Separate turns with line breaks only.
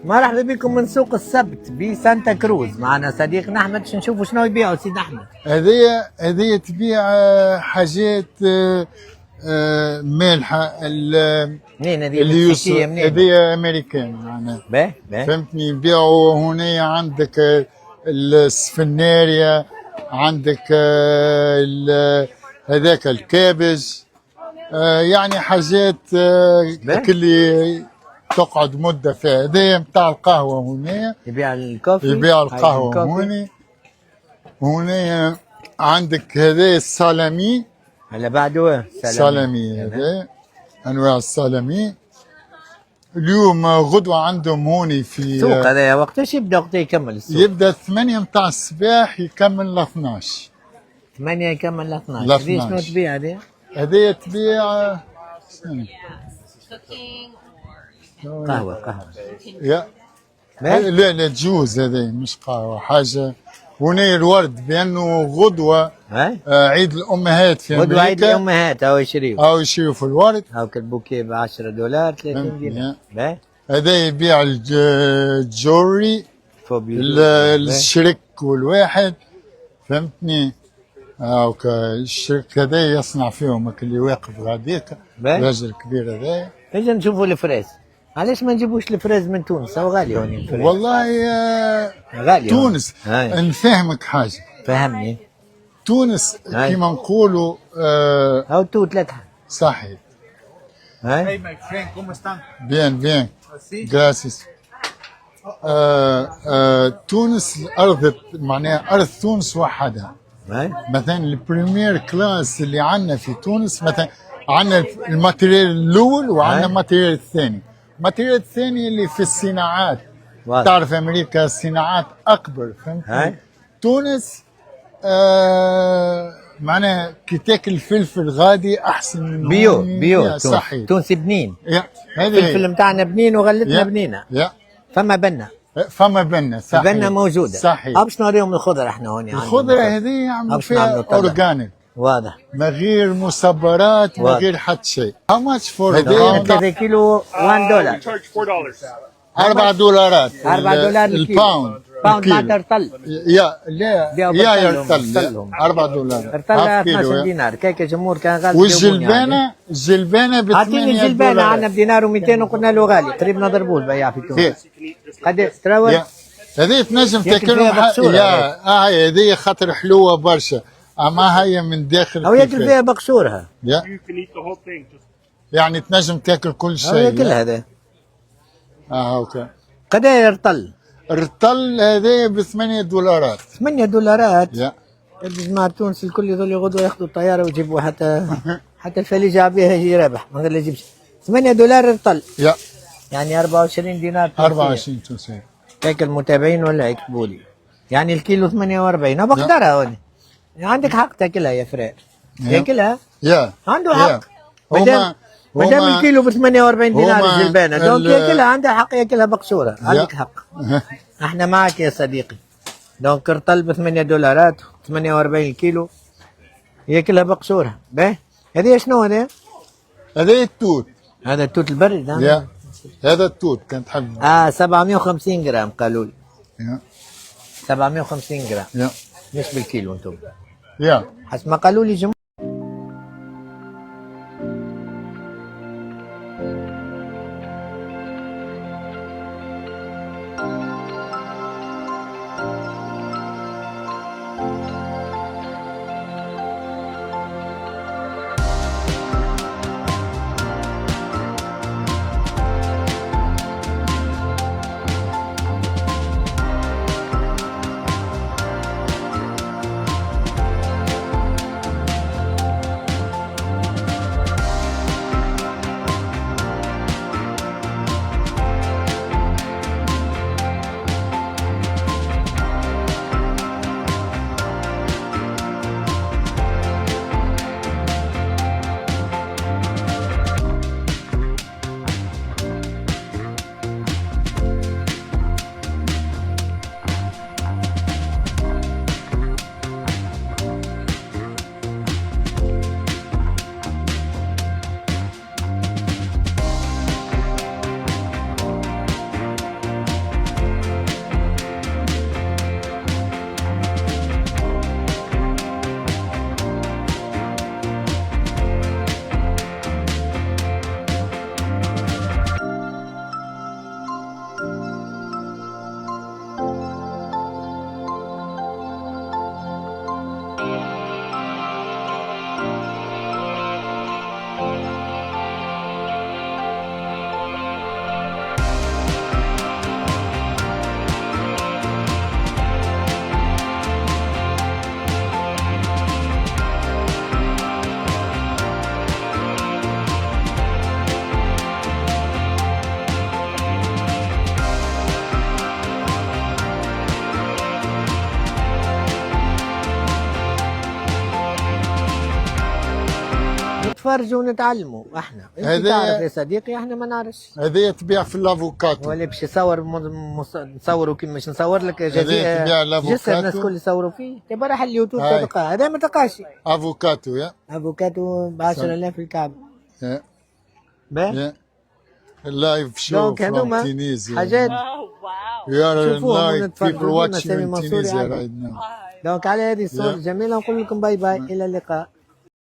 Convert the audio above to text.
مرحبا بكم من سوق السبت بسانتا كروز. معنا صديقنا احمد باش نشوفوا شنو يبيعوا سيد احمد.
هذه تبيع حاجات مالحه.
منين هذه؟
اللي
منين؟
هذه امريكان معناها.
باهي
فهمتني. يبيعوا هنا عندك السفناريا، عندك هذاك الكابج، يعني حاجات اللي تقعد مده فيها. هذايا نتاع القهوه هنا.
يبيع الكوفي،
يبيع القهوه هنا. هنا عندك هذا السالامي.
هلا بعده
سالامي هذا انواع السالامي. اليوم غدوه عندهم هوني في
السوق هذا وقتاش يبدا؟ وقت يكمل السوق؟
يبدا 8 متاع الصباح يكمل ل 12.
8 يكمل ل 12. هذه شنو تبيع هذه؟
هذه تبيع
قهوة.
يا لا تجوز. هذه مش قهوة حاجة. هنا الورد بأنه غدوة عيد الأمهات في أمريكا.
غدوة عيد الأمهات أو يشريوا
في الورد.
أو كالبوكيه ب $10 30 دينار.
هذا يبيع الجوري، الشرك والواحد. فهمتني. الشرك هذا يصنع فيهم اللي واقف غاديك الراجل الكبير هذا.
نجي نشوفوا الفريز. علاش ما نجيبوش الفريز من تونس؟ هو غالي هون الفريز.
والله
غالي
تونس. نفهمك حاجة.
فهمني.
تونس كيما نقولوا
أو توت لا
صحيح.
Hey my friend, ¿cómo están?
Bien. Gracias. تونس الأرض معناها أرض تونس وحدها. مثلا البريمير كلاس اللي عندنا في تونس، مثلا عندنا الماتيريال الاول وعندنا الماتيريال الثاني. الماتيريال الثاني اللي في الصناعات. تعرف امريكا الصناعات اكبر. فهمت. تونس معناها كي تاكل الفلفل غادي احسن من
بيو
صحيح.
تونسي بنين.
هذه
الفلفل نتاعنا بنين وغلتنا بنينه. فما بنه صحيح. البنه موجوده صحيح. باش نوريهم الخضره. احنا هون
الخضره هذه يعملوا فيها اورجانيك.
واضح.
من غير مصبرات، من غير حتى شيء. How much for
3 كيلو $1.
$4.
$4
الباوند.
باوند ما ترطل.
يا يرطل. $4.
ارطل 12 دينار. كيك جمهور كان غالي.
والجلبانه ب $8.
اعطيني الجلبانه عندنا بدينار و200 وقلنا له غالي. قريب نضربوه البياع في تونس. قد تراول.
هذه تنجم تاكلها. هذه خاطر حلوه برشا. اما هي من داخل
او ياكل فيها بقشورها.
يعني تنجم تاكل كل شيء.
ياكل هذا.
اوكي.
قد يرطل؟
الرطل هذا ب $8.
$8. الجماعة تونس الكل يظل غدوة ياخذوا الطيارة ويجيبوا حتى الفليج بها يجي رابح من غير لا يجيب $8 رطل. يعني 24 دينار.
24 تونسية.
هيك المتابعين ولا يكتبوا لي. يعني الكيلو 48. بقدرها هون. عندك حق تاكلها يا فرير. ياكلها؟ عنده حق. ما دام الكيلو ب 48 دينار الجلبانه دونك ياكلها. عنده حق ياكلها بقشوره. عندك حق. احنا معك يا صديقي. دونك رطل ب $8 48 كيلو ياكلها بقشوره. باهي. هذه شنو هذا؟
هذا التوت.
هذا التوت البرد.
هذا التوت كنت حب.
750 جرام قالوا لي. 750 جرام. مش بالكيلو انتم. حسب ما قالوا لي جمهور. نتفرجوا ونتعلموا احنا. انت
هذا-
تعرف يا صديقي، احنا ما نعرفش.
هذه تبيع في الافوكاتو.
ولا باش يصور نصوروا كيما باش نصور لك
هذا تبيع الأفوكاتو.
جسر الناس الكل يصوروا فيه. تبى راح اليوتيوب
هاي.
تلقاه، هذا ما تلقاش.
افوكاتو يا
افوكاتو ب 10,000 في الكعب.
يا
باهي.
يا اللايف شو
دونك
from
هذوما
Tunisia.
حاجات.
We are in
شوفوهم
live
ونتفرجوا
people
فينا.
watching
سامي
in
منصوري
Tunisia
عادي.
right now.
دونك على هذه الصورة
Yeah.
الجميلة نقول لكم باي باي، إلى اللقاء.